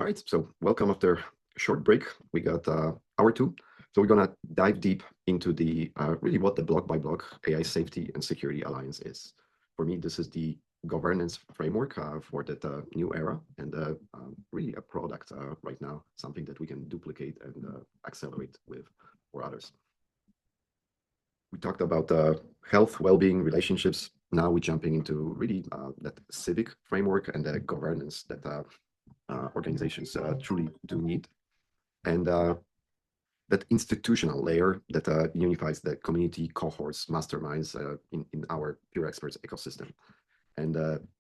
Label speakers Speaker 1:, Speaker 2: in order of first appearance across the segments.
Speaker 1: All right, so welcome after a short break. We got hour two. So we're gonna dive deep into the really what the block by block AI Safety and Security Alliance is. For me, this is the governance framework for that new era, and really a product right now, something that we can duplicate and accelerate with for others. We talked about health, well-being, relationships. Now we're jumping into really that civic framework and the governance that organizations truly do need. And that institutional layer that unifies the community, cohorts, masterminds in our Pure Experts ecosystem. And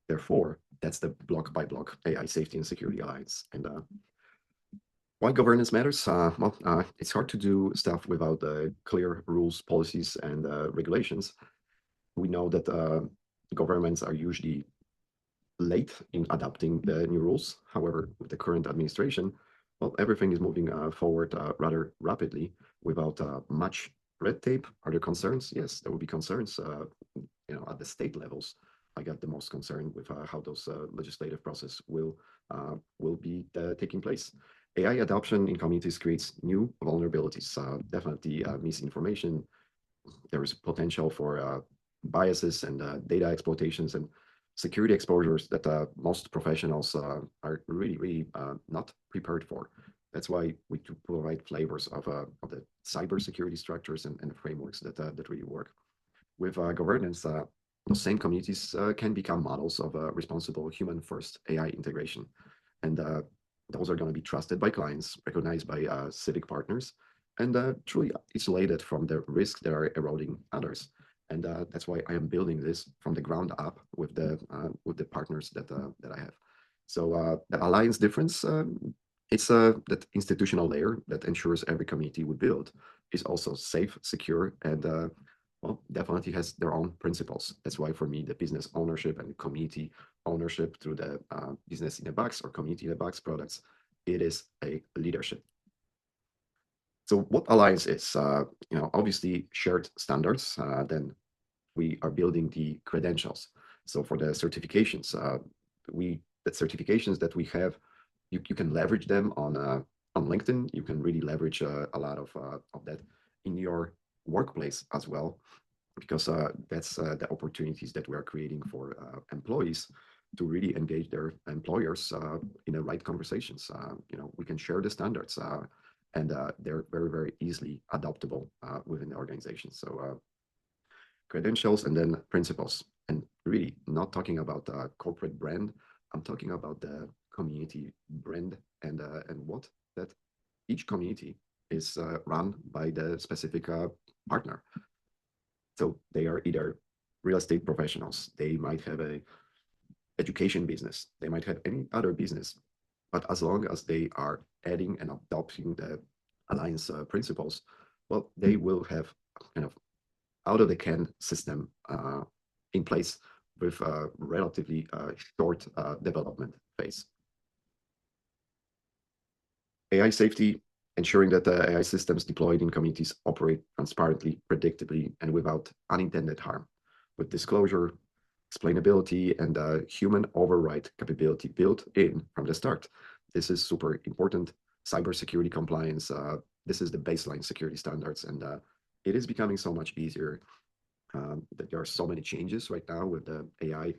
Speaker 1: therefore, that's the block by block AI Safety and Security Alliance. And why governance matters? It's hard to do stuff without clear rules, policies, and regulations. We know that governments are usually late in adopting the new rules. However, with the current administration, well, everything is moving forward rather rapidly without much red tape. Are there concerns? Yes, there will be concerns. At the state levels, I got the most concern with how those legislative process will be taking place. AI adoption in communities creates new vulnerabilities. Definitely misinformation. There is potential for biases and data exploitations and security exposures that most professionals are really not prepared for. That's why we provide flavors of the cybersecurity structures and frameworks that really work. With governance, those same communities can become models of responsible human-first AI integration. And those are going to be trusted by clients, recognized by civic partners, and truly isolated from the risks that are eroding others. And that's why I am building this from the ground up with the partners that I have. So the alliance difference, it's that institutional layer that ensures every community we build is also safe, secure, and well, definitely has their own principles. That's why for me, the business ownership and community ownership through the business in a box or community in a box products, it is a leadership. So what Alliance is, obviously shared standards, then we are building the credentials. So for the certifications, the certifications that we have, you can leverage them on LinkedIn. You can really leverage a lot of that in your workplace as well, because that's the opportunities that we are creating for employees to really engage their employers in the right conversations. We can share the standards, and they're very easily adoptable within the organization. So credentials and then principles, and really not talking about corporate brand. I'm talking about the community brand and what that each community is run by the specific partner. So they are either real estate professionals, they might have a education business, they might have any other business, but as long as they are adding and adopting the alliance principles, well, they will have kind of out of the can system in place with a relatively short development phase. AI safety, ensuring that the AI systems deployed in communities operate transparently, predictably, and without unintended harm, with disclosure, explainability, and human override capability built in from the start. This is super important. Cybersecurity compliance, this is the baseline security standards, and it is becoming so much easier that there are so many changes right now with the AI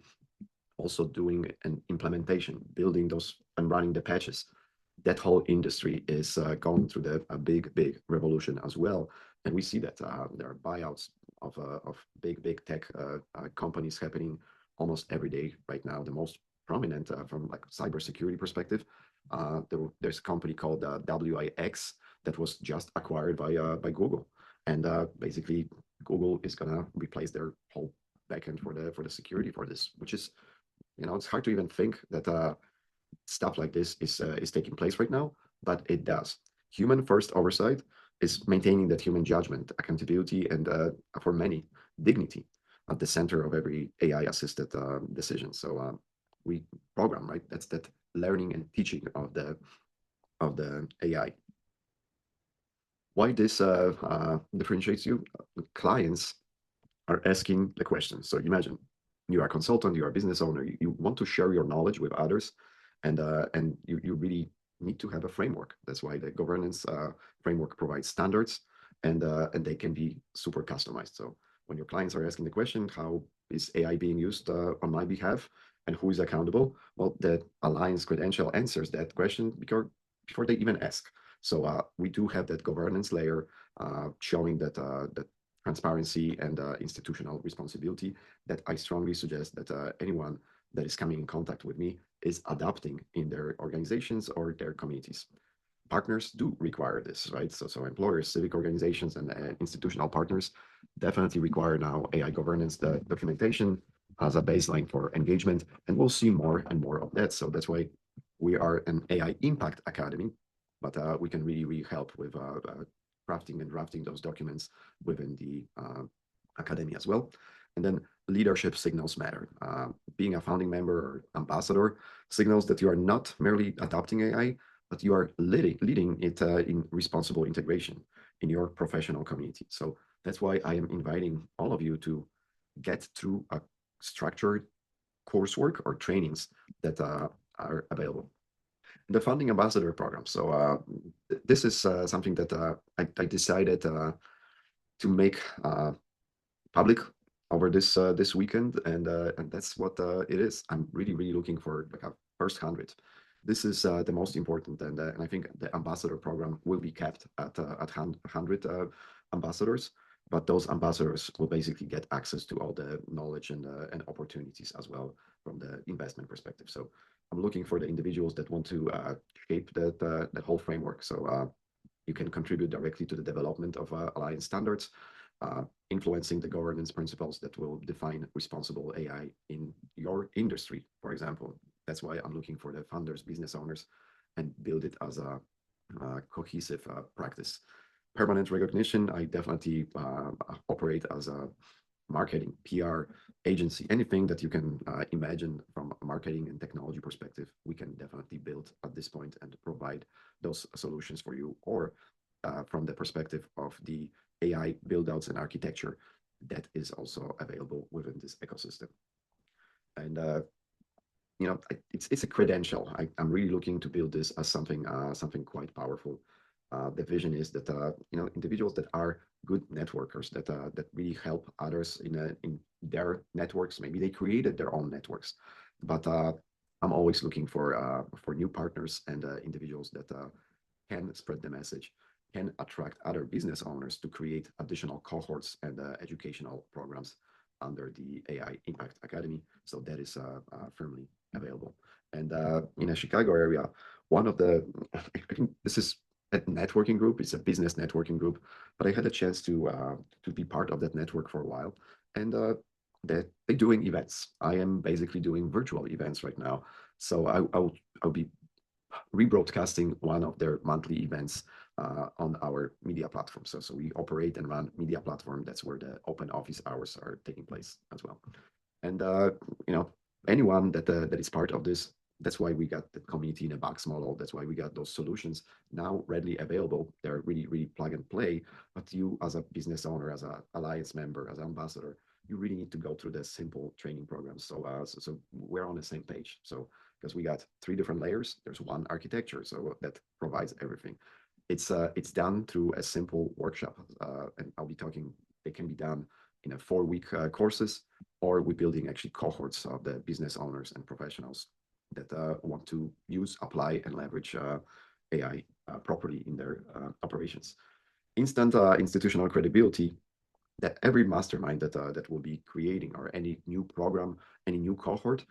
Speaker 1: also doing an implementation, building those and running the patches. That whole industry is going through a big revolution as well. And we see that there are buyouts of big tech companies happening almost every day right now. The most prominent from like cybersecurity perspective, there's a company called WIX that was just acquired by Google, and basically Google is gonna replace their whole backend for the security for this, which is, it's hard to even think that stuff like this is taking place right now, but it does. Human first oversight is maintaining that human judgment, accountability, and for many, dignity at the center of every AI assisted decision. So we program, right? That's that learning and teaching of the AI. Why this differentiates you? Clients are asking the question. So imagine you are a consultant, you are a business owner, you want to share your knowledge with others, and you really need to have a framework. That's why the governance framework provides standards, and they can be super customized. So when your clients are asking the question, how is AI being used on my behalf, and who is accountable? Well, the Alliance credential answers that question before they even ask. So we do have that governance layer showing that transparency and institutional responsibility that I strongly suggest that anyone that is coming in contact with me is adopting in their organizations or their communities. Partners do require this, right? So employers, civic organizations, and institutional partners definitely require now AI governance documentation as a baseline for engagement, and we'll see more and more of that. So that's why we are an AI Impact Academy, but we can really help with crafting and drafting those documents within the academy as well. And then leadership signals matter. Being a founding member or ambassador signals that you are not merely adopting AI, but you are leading it in responsible integration in your professional community. So that's why I am inviting all of you to get through a structured coursework or trainings that are available. The Founding Ambassador Program. So this is something that I decided to make public over this weekend, and that's what it is. I'm really looking for like a first 100. This is the most important, and I think the ambassador program will be kept at 100 ambassadors, but those ambassadors will basically get access to all the knowledge and opportunities as well from the investment perspective. So I'm looking for the individuals that want to shape that whole framework. So you can contribute directly to the development of Alliance standards, influencing the governance principles that will define responsible AI in your industry, for example. That's why I'm looking for the funders, business owners, and build it as a cohesive practice. Permanent recognition, I definitely operate as a marketing, PR agency, anything that you can imagine from a marketing and technology perspective, we can definitely build at this point and provide those solutions for you. Or from the perspective of the AI build-outs and architecture, that is also available within this ecosystem. And it's a credential. I'm really looking to build this as something quite powerful. The vision is that individuals that are good networkers, that really help others in their networks. Maybe they created their own networks, but I'm always looking for new partners and individuals that can spread the message, can attract other business owners to create additional cohorts and educational programs under the AI Impact Academy. So that is firmly available. And in a Chicago area, one of the, I think this is a networking group. It's a business networking group, but I had a chance to be part of that network for a while, and they're doing events. I am basically doing virtual events right now, so I'll be rebroadcasting one of their monthly events on our media platform. So we operate and run media platform. That's where the open office hours are taking place as well. And anyone that is part of this, that's why we got the community in a box model. That's why we got those solutions now readily available. They're really plug and play. But you, as a business owner, as an Alliance member, as an ambassador, you really need to go through the simple training programs. So we're on the same page. So because we got 3 different layers, there's one architecture, so that provides everything. It's done through a simple workshop, and I'll be talking. They can be done in a 4-week courses, or we're building actually cohorts of the business owners and professionals that want to use, apply, and leverage AI properly in their operations. Instant institutional credibility that every mastermind that will be creating, or any new program, any new cohort,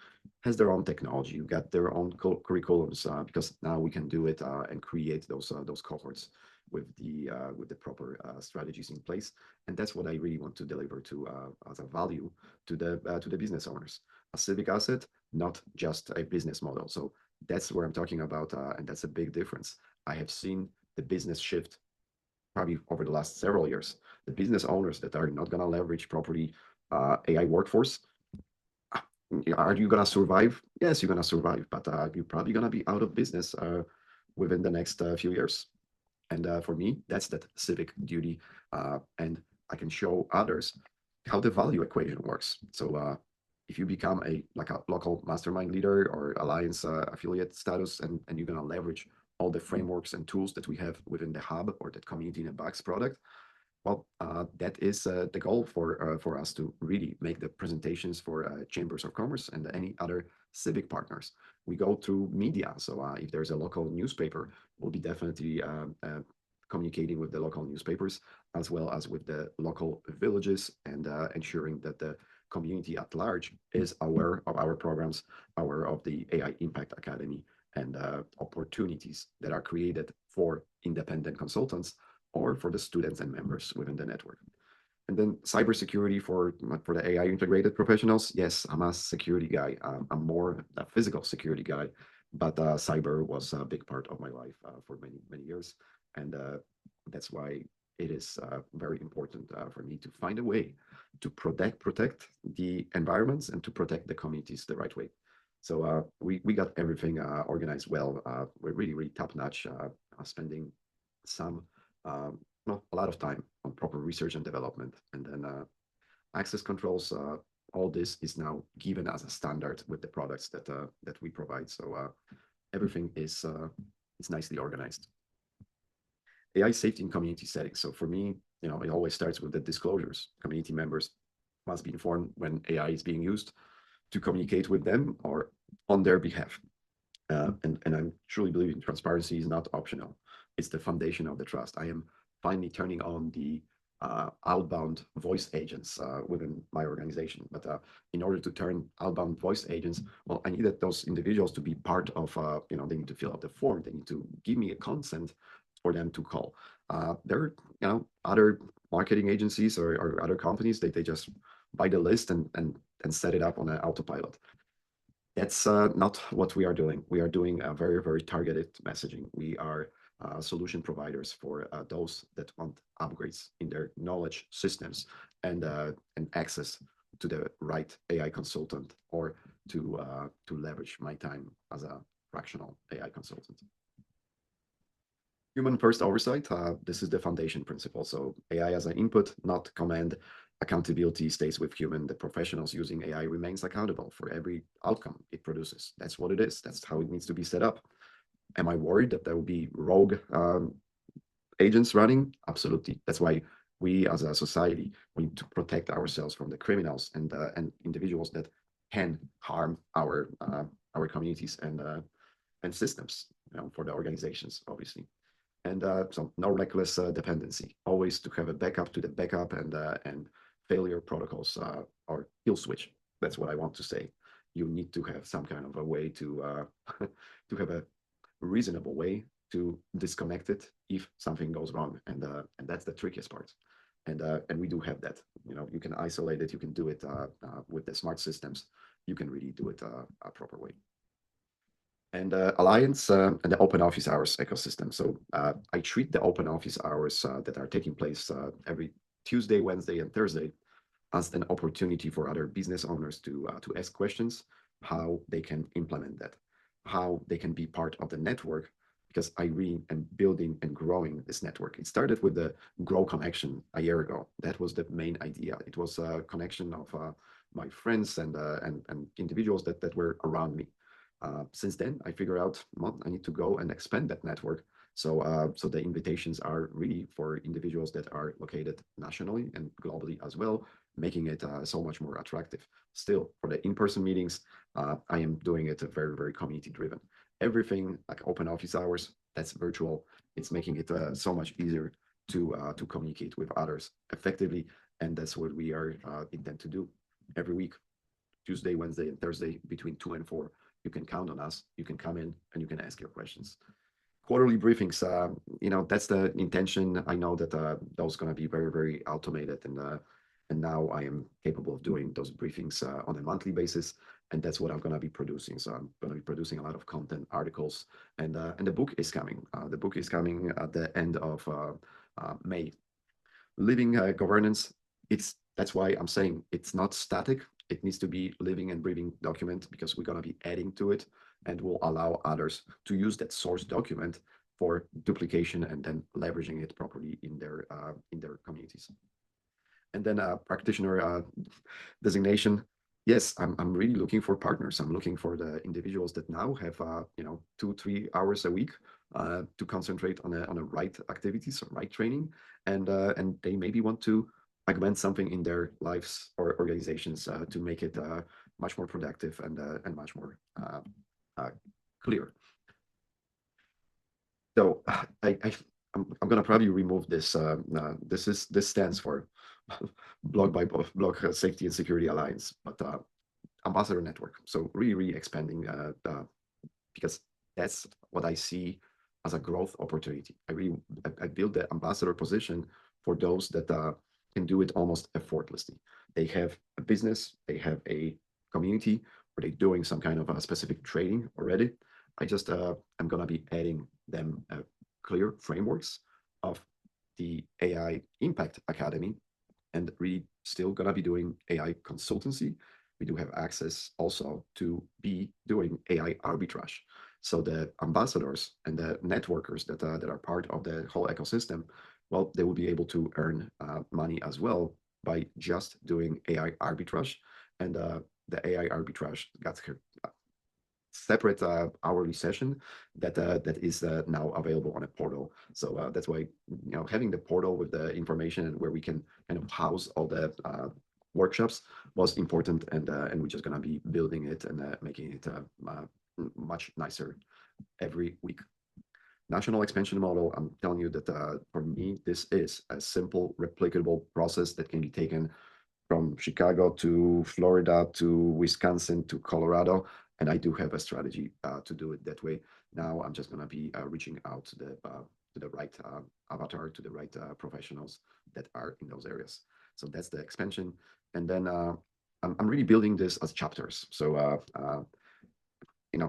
Speaker 1: has their own technology. You got their own curriculums because now we can do it and create those cohorts with the proper strategies in place. And that's what I really want to deliver to as a value to the business owners. A civic asset, not just a business model. So that's where I'm talking about, and that's a big difference. I have seen the business shift probably over the last several years. The business owners that are not going to leverage properly AI workforce, are you going to survive? Yes, you're going to survive, but you're probably going to be out of business within the next few years. And for me, that's that civic duty. And I can show others how the value equation works. So if you become a local mastermind leader or Alliance affiliate status, and you're going to leverage all the frameworks and tools that we have within the hub or the community in a box product. Well, that is the goal for us to really make the presentations for chambers of commerce and any other civic partners. We go through media, so if there's a local newspaper, we'll be definitely communicating with the local newspapers as well as with the local villages and ensuring that the community at large is aware of our programs, aware of the AI Impact Academy and opportunities that are created for independent consultants or for the students and members within the network. And then cybersecurity for the AI integrated professionals. Yes, I'm a security guy. I'm more a physical security guy, but cyber was a big part of my life for many, many years. And that's why it is very important for me to find a way to protect the environments and to protect the communities the right way. So we got everything organized well. We're really, really top notch, spending some a lot of time on proper research and development, and then access controls. All this is now given as a standard with the products that we provide. So everything is nicely organized. AI safety in community settings. So for me, it always starts with the disclosures. Community members must be informed when AI is being used to communicate with them or on their behalf. And I truly believe in transparency is not optional. It's the foundation of the trust. I am finally turning on the outbound voice agents within my organization. But in order to turn outbound voice agents, well, I needed those individuals to be part of, they need to fill out the form. They need to give me a consent for them to call. There are, other marketing agencies or other companies, they just buy the list and set it up on an autopilot. That's not what we are doing. We are doing a very, very targeted messaging. We are solution providers for those that want upgrades in their knowledge systems and access to the right AI consultant or to leverage my time as a fractional AI consultant. Human first oversight. This is the foundation principle. So AI as an input, not command. Accountability stays with human. The professionals using AI remains accountable for every outcome it produces. That's what it is. That's how it needs to be set up. Am I worried that there will be rogue agents running? Absolutely. That's why we as a society, we need to protect ourselves from the criminals and individuals that can harm our communities and systems, for the organizations, obviously. And so no reckless dependency. Always to have a backup to the backup and failure protocols or kill switch. That's what I want to say. You need to have some kind of a way to to have a reasonable way to disconnect it if something goes wrong, and that's the trickiest part. And we do have that. You can isolate it. You can do it with the smart systems. You can really do it a proper way. And Alliance and the open office hours ecosystem. So I treat the open office hours that are taking place every Tuesday, Wednesday, and Thursday as an opportunity for other business owners to ask questions, how they can implement that, how they can be part of the network, because I really am building and growing this network. It started with the Grow Connection a year ago. That was the main idea. It was a connection of my friends and individuals that were around me. Since then, I figured out, well, I need to go and expand that network. So the invitations are really for individuals that are located nationally and globally as well, making it so much more attractive. Still, for the in-person meetings, I am doing it very, very community-driven. Everything like open office hours, that's virtual. It's making it so much easier to communicate with others effectively, and that's what we are intend to do every week, Tuesday, Wednesday, and Thursday between 2 and 4. You can count on us. You can come in and you can ask your questions. Quarterly briefings, that's the intention. I know that those going to be very, very automated, and now I am capable of doing those briefings on a monthly basis, and that's what I'm going to be producing. So I'm going to be producing a lot of content, articles, and the book is coming. The book is coming at the end of May. Living governance. That's why I'm saying it's not static. It needs to be living and breathing document, because we're going to be adding to it and will allow others to use that source document for duplication and then leveraging it properly in their communities. And then practitioner designation. Yes, I'm really looking for partners. I'm looking for the individuals that now have 2-3 hours a week to concentrate on the right activities or right training, and they maybe want to augment something in their lives or organizations to make it much more productive and much more uh, clear. So I'm gonna probably remove this. This stands for Block by Block Safety and Security Alliance, but ambassador network. So really expanding because that's what I see as a growth opportunity. I build the ambassador position for those that can do it almost effortlessly. They have a business, they have a community, or they're doing some kind of a specific training already. I'm gonna be adding them clear frameworks of the AI Impact Academy, and really still gonna be doing AI consultancy. We do have access also to be doing AI arbitrage. So the ambassadors and the networkers that are part of the whole ecosystem, well, they will be able to earn money as well by just doing AI arbitrage. And the AI arbitrage got separate hourly session that is now available on a portal. So that's why having the portal with the information and where we can kind of house all the workshops was important, and we're just gonna be building it and making it much nicer every week. National expansion model, I'm telling you that for me, this is a simple, replicable process that can be taken from Chicago to Florida to Wisconsin to Colorado. And I do have a strategy to do it that way. Now I'm just going to be reaching out to the right avatar, to the right professionals that are in those areas. So that's the expansion. And then I'm really building this as chapters. So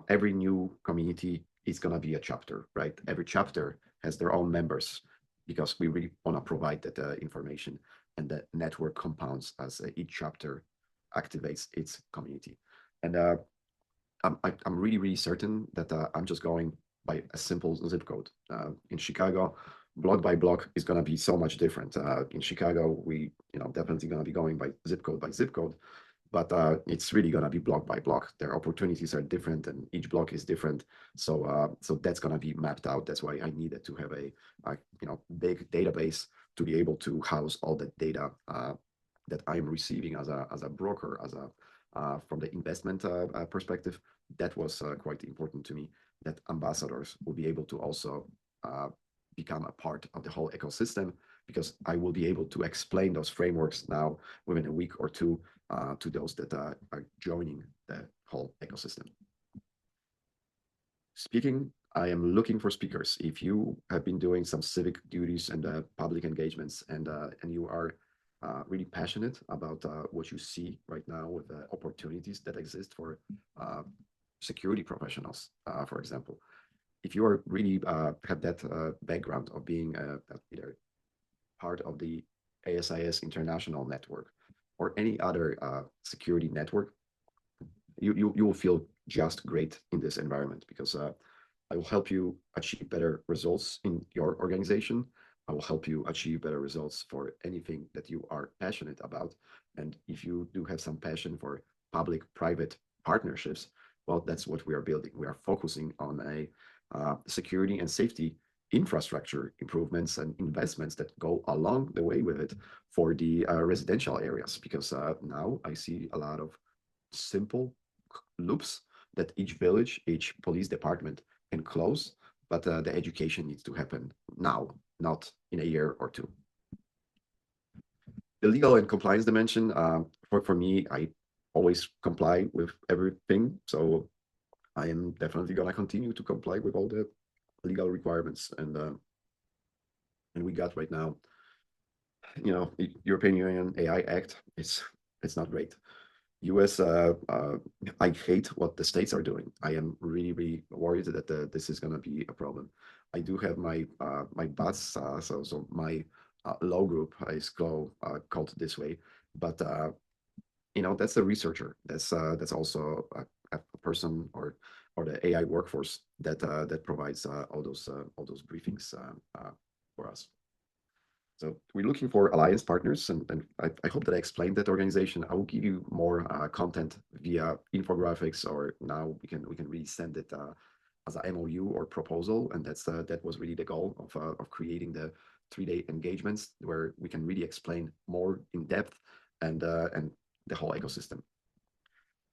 Speaker 1: every new community is going to be a chapter, right? Every chapter has their own members because we really want to provide that information, and the network compounds as each chapter activates its community. And I'm really certain that I'm just going by a simple zip code. In Chicago, block by block is going to be so much different. In Chicago, we definitely going to be going by zip code, but it's really going to be block by block. Their opportunities are different, and each block is different. So that's going to be mapped out. That's why I needed to have a big database to be able to house all the data that I'm receiving as a broker, from the investment perspective. That was quite important to me. That ambassadors will be able to also become a part of the whole ecosystem, because I will be able to explain those frameworks now within a week or two to those that are joining the whole ecosystem. Speaking, I am looking for speakers. If you have been doing some civic duties and public engagements, and you are really passionate about what you see right now with the opportunities that exist for security professionals, for example, if you are really have that background of being either part of the ASIS International Network or any other security network, you will feel just great in this environment, because I will help you achieve better results in your organization. I will help you achieve better results for anything that you are passionate about. And if you do have some passion for public-private partnerships, well, that's what we are building. We are focusing on a security and safety infrastructure improvements and investments that go along the way with it for the residential areas, because now I see a lot of simple loops that each village, each police department can close, but the education needs to happen now, not in a year or two. The legal and compliance dimension, for me, I always comply with everything. So I am definitely going to continue to comply with all the legal requirements. And we got right now, European Union AI Act. It's not great. US, I hate what the states are doing. I am really worried that this is going to be a problem. I do have my bots, so my law group is called this way, but that's a researcher. That's also a person or the AI workforce that provides all those briefings for us. So we're looking for alliance partners, and I hope that I explained that organization. I will give you more content via infographics, or now we can really send it as a MOU or proposal, and that was really the goal of creating the 3-day engagements where we can really explain more in depth and the whole ecosystem.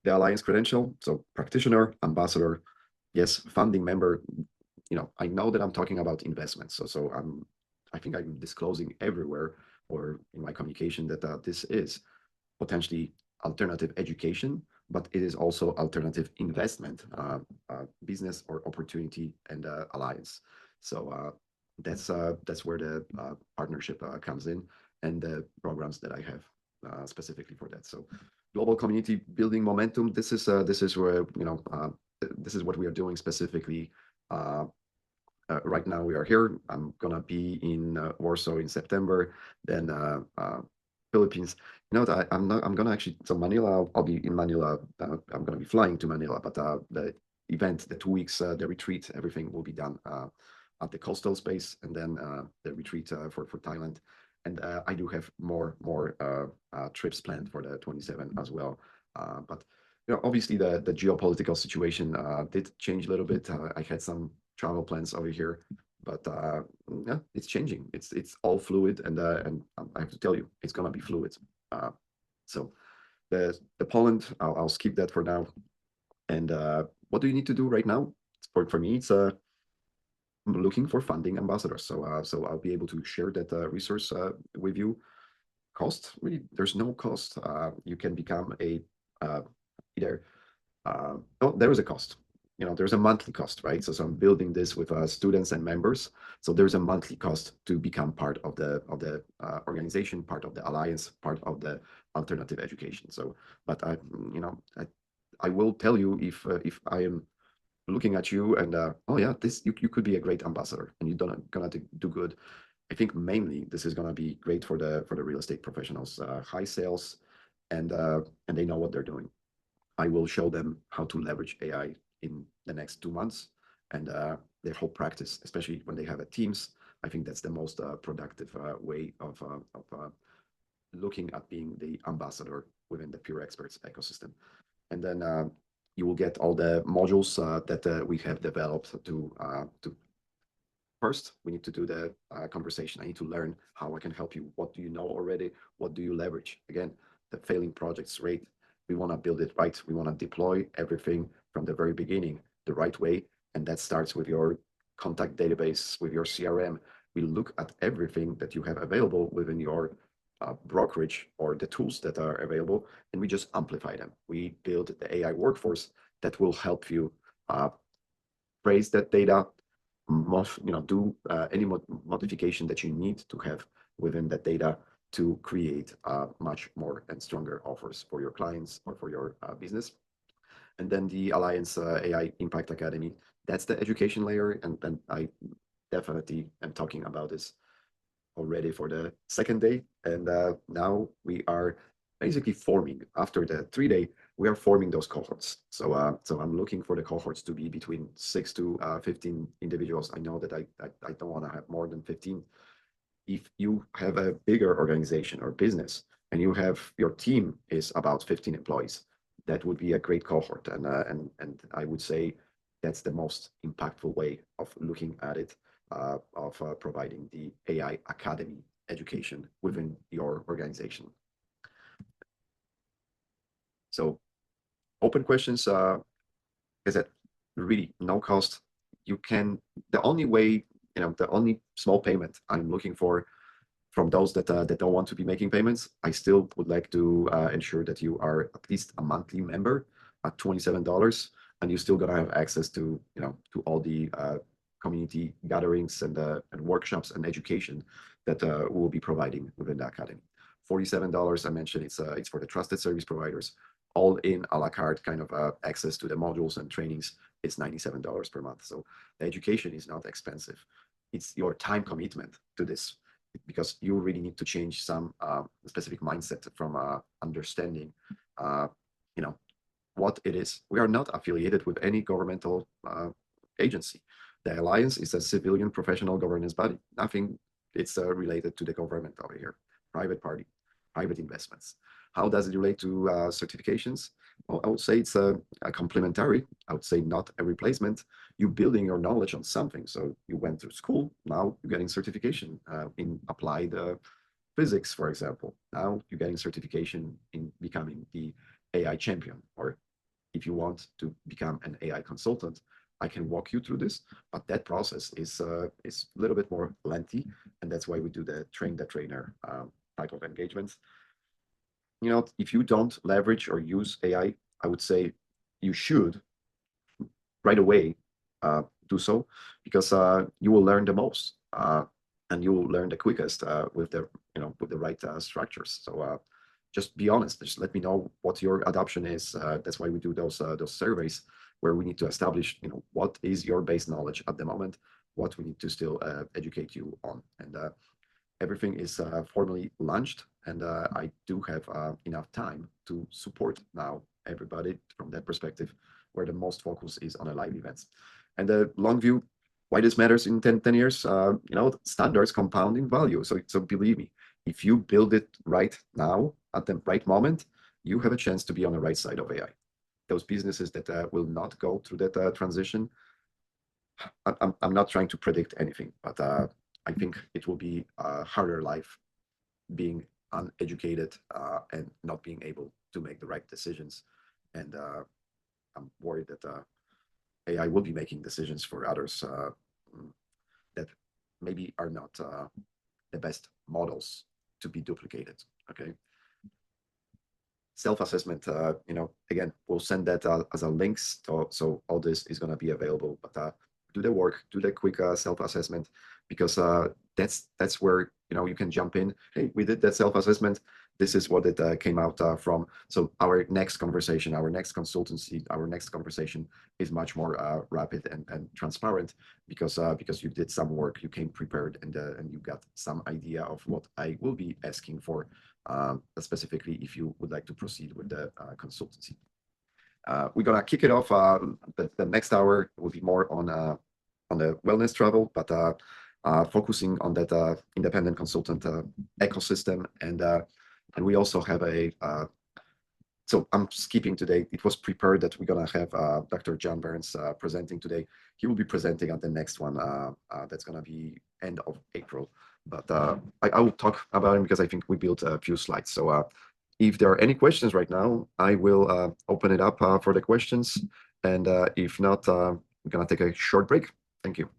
Speaker 1: The Alliance credential, so practitioner, ambassador, yes, funding member. I know that I'm talking about investments, so I think I'm disclosing everywhere or in my communication that this is potentially alternative education, but it is also alternative investment, business or opportunity and alliance. So that's where the partnership comes in, and the programs that I have specifically for that. So global community building momentum. This is where this is what we are doing specifically. Right now we are here. I'm gonna be in Warsaw in September, then Philippines. I'm gonna actually, so Manila, I'll be in Manila. I'm gonna be flying to Manila, but the event, the 2 weeks, the retreat, everything will be done at the coastal space, and then the retreat for Thailand. And I do have more trips planned for the 27 as well. But obviously the geopolitical situation did change a little bit. I had some travel plans over here, but yeah, it's changing. It's all fluid, and I have to tell you, it's gonna be fluid. So the Poland, I'll skip that for now. And what do you need to do right now? For me, it's looking for funding ambassadors. So I'll be able to share that resource with you. Cost, really, there's no cost. You can become a either. Oh, there is a cost. There's a monthly cost, right? So I'm building this with students and members. So there's a monthly cost to become part of the organization, part of the alliance, part of the alternative education. So, but I will tell you if I am looking at you and oh yeah, this you could be a great ambassador and you're gonna do good. I think mainly this is gonna be great for the real estate professionals, high sales, and they know what they're doing. I will show them how to leverage AI in the next 2 months, and their whole practice, especially when they have a teams. I think that's the most productive way of looking at being the ambassador within the Pure Experts ecosystem. And then you will get all the modules that we have developed to. First, we need to do the conversation. I need to learn how I can help you. What do you know already? What do you leverage? Again, the failing projects rate. We want to build it right. We want to deploy everything from the very beginning the right way. And that starts with your contact database, with your CRM. We look at everything that you have available within your brokerage or the tools that are available, and we just amplify them. We build the AI workforce that will help you praise that data, do any modification that you need to have within that data to create much more and stronger offers for your clients or for your business. And then the Alliance AI Impact Academy, that's the education layer. And I definitely am talking about this already for the second day. And now we are basically forming, after the 3-day, we are forming those cohorts. So I'm looking for the cohorts to be between 6 to 15 individuals. I know that I don't want to have more than 15. If you have a bigger organization or business and you have your team is about 15 employees, that would be a great cohort. And I would say that's the most impactful way of looking at it, of providing the AI Academy education within your organization. So open questions, is that really no cost. The only way, the only small payment I'm looking for from those that don't want to be making payments, I still would like to ensure that you are at least a monthly member at $27, and you're still gonna have access to to all the community gatherings and workshops and education that we will be providing within the academy. $47, I mentioned, it's for the trusted service providers, all in a la carte kind of access to the modules and trainings. It's $97 per month. So the education is not expensive. It's your time commitment to this, because you really need to change some specific mindset from understanding, what it is. We are not affiliated with any governmental agency. The Alliance is a civilian professional governance body. Nothing it's related to the government over here. Private private investments. How does it relate to certifications? Well, I would say it's a complementary. I would say not a replacement. You're building your knowledge on something. So you went through school. Now you're getting certification in applied physics, for example. Now you're getting certification in becoming the AI champion. Or if you want to become an AI consultant, I can walk you through this. But that process is a little bit more lengthy, and that's why we do the train the trainer type of engagements. If you don't leverage or use AI, I would say you should right away do so, because you will learn the most, and you will learn the quickest with the right structures. So just be honest. Just let me know what your adoption is. That's why we do those surveys where we need to establish what is your base knowledge at the moment, what we need to still educate you on, and everything is formally launched, and I do have enough time to support now everybody from that perspective, where the most focus is on the live events. And the long view, why this matters in 10 years, standards compounding value. So believe me, if you build it right now at the right moment, you have a chance to be on the right side of AI. Those businesses that will not go through that transition, I'm not trying to predict anything, but I think it will be a harder life being uneducated and not being able to make the right decisions. And I'm worried that AI will be making decisions for others that maybe are not the best models to be duplicated. Okay. Self-assessment, again, we'll send that as a links. So all this is going to be available, but do the work, do the quick self-assessment, because that's where you can jump in. Hey, we did that self-assessment. This is what it came out from. So our next conversation, our next consultancy, our next conversation is much more rapid and transparent, because you did some work, you came prepared, and you got some idea of what I will be asking for, specifically if you would like to proceed with the consultancy. We're gonna kick it off. The next hour will be more on the wellness travel, but focusing on that independent consultant ecosystem, and we also have a. So I'm skipping today. It was prepared that we're gonna have Dr. John Burns presenting today. He will be presenting at the next one. That's gonna be end of April. But I will talk about him because I think we built a few slides. So if there are any questions right now, I will open it up for the questions. And if not, we're gonna take a short break. Thank you.